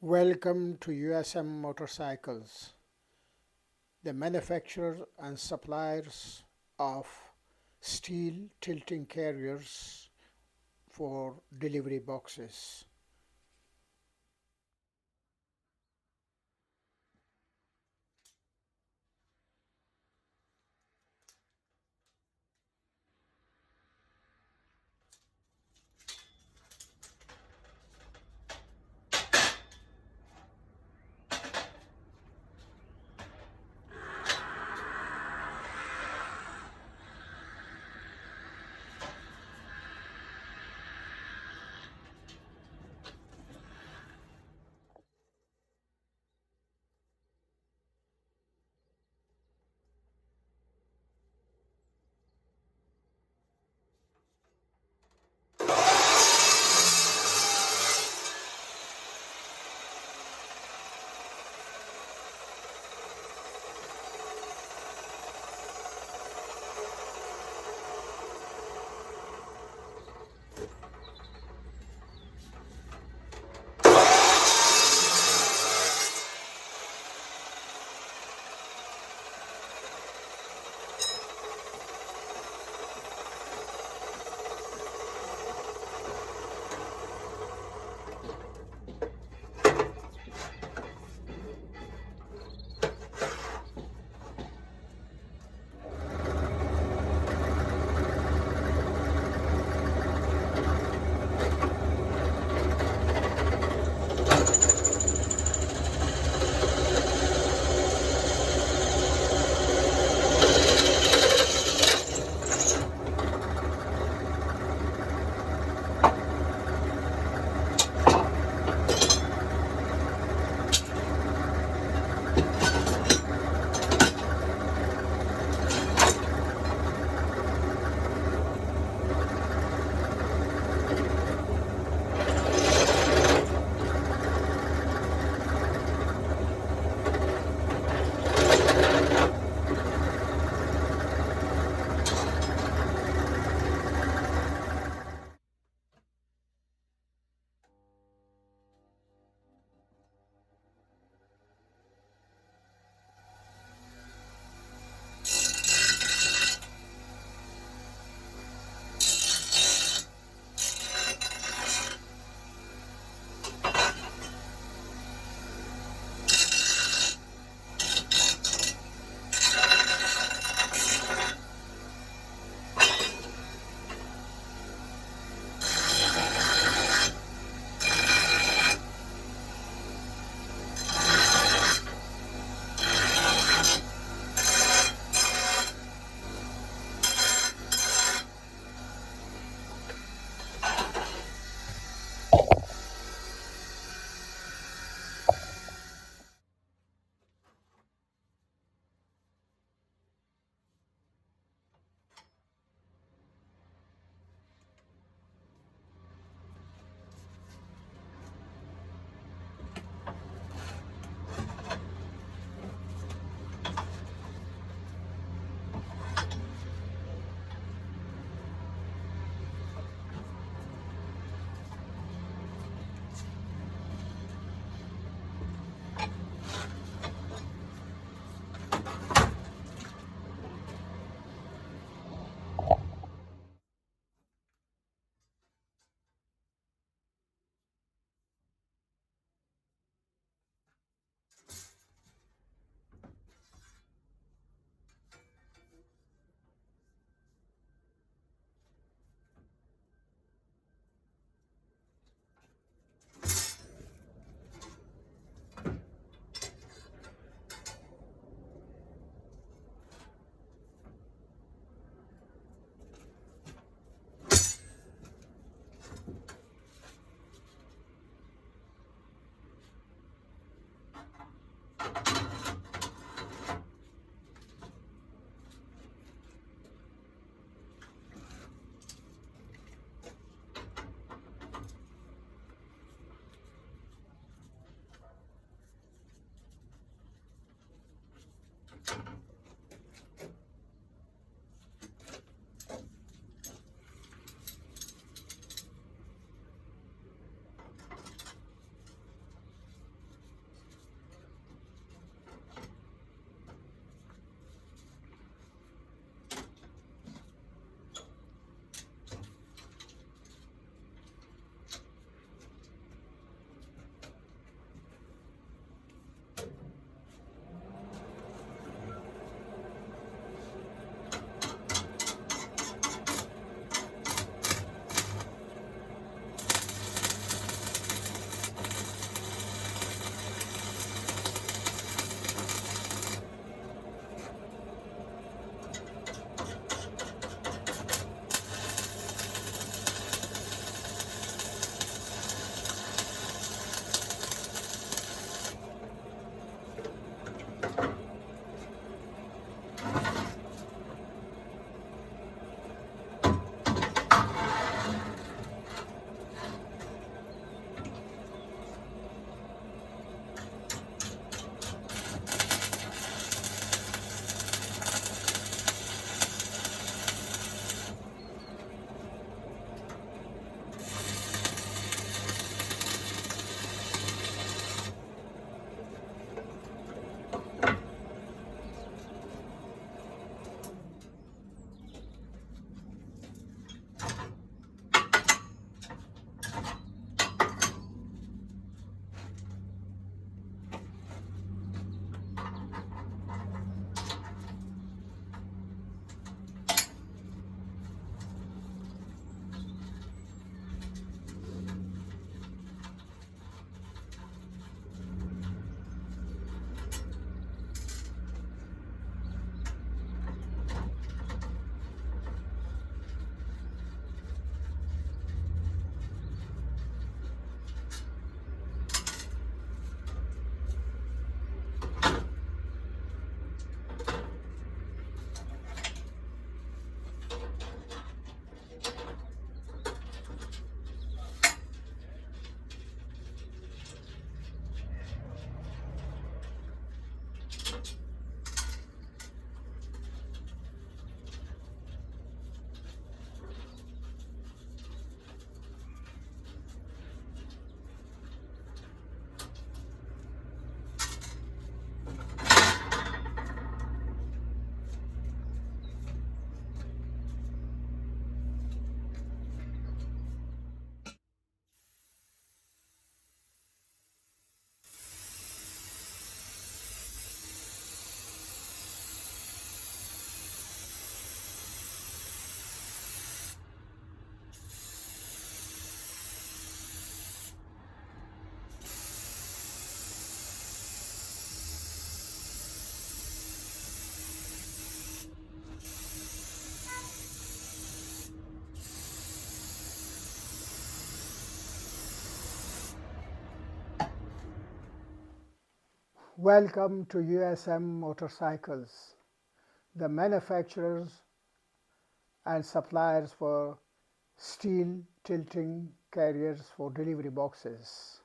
Welcome to USM Motorcycles, the manufacturers and suppliers of steel tilting carriers for delivery boxes. Welcome to USM Motorcycles, the manufacturers and suppliers for steel tilting carriers for delivery boxes.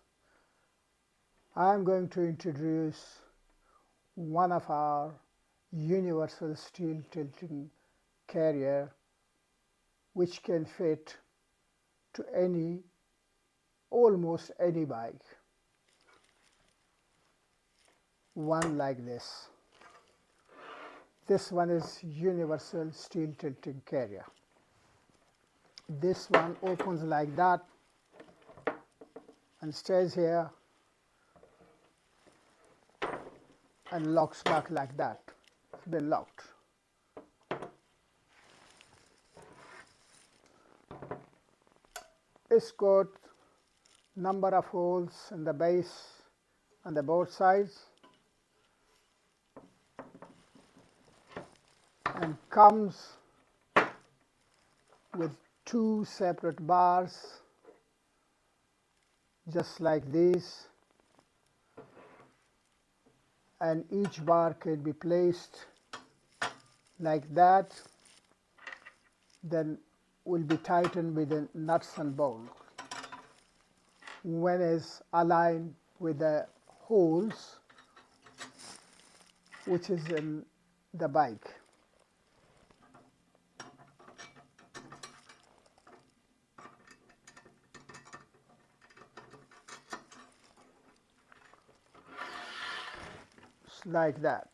I am going to introduce one of our universal steel tilting carrier which can fit to almost any bike. One like this. This one is universal steel tilting carrier. This one opens like that and stays here and locks back like that. It's been locked. It's got number of holes in the base and the both sides, and comes with two separate bars just like these, and each bar can be placed like that, then will be tightened with the nuts and bolts when is aligned with the holes which is in the bike. It's like that.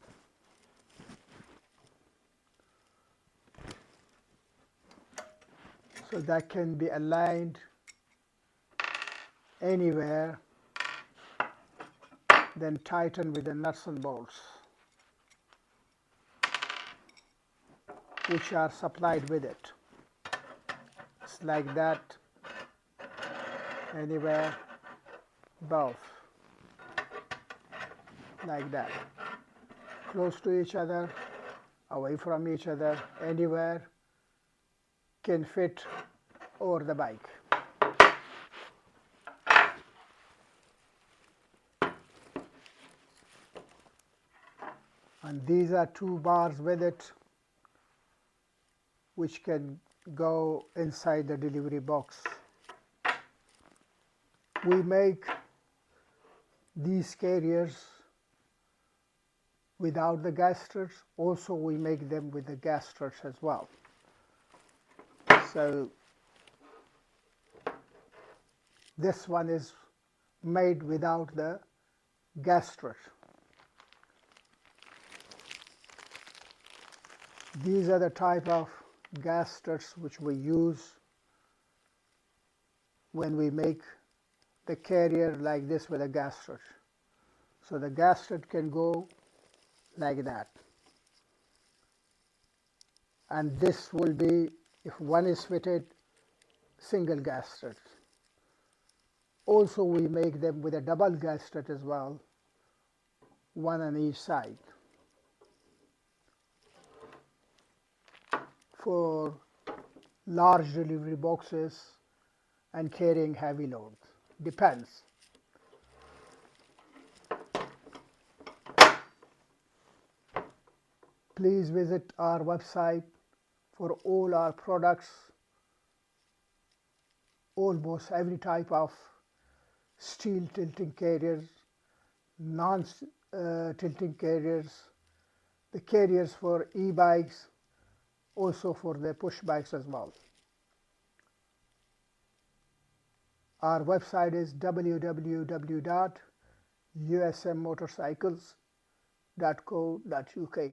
So that can be aligned anywhere, then tightened with the nuts and bolts which are supplied with it. It's like that, anywhere, both, like that, close to each other, away from each other, anywhere, can fit over the bike. And these are two bars with it which can go inside the delivery box. We make these carriers without the gas struts. Also we make them with the gas struts as well. So this one is made without the gas strut. These are the type of gas struts which we use when we make the carrier like this with a gas strut. So the gas strut can go like that. And this will be, if one is fitted, single gas strut. Also we make them with a double gas strut as well, one on each side, for large delivery boxes and carrying heavy loads. Depends. Please visit our website for all our products, almost every type of steel tilting carriers, non-tilting carriers, the carriers for e-bikes, also for the push bikes as well. Our website is www.usmmotorcycles.co.uk.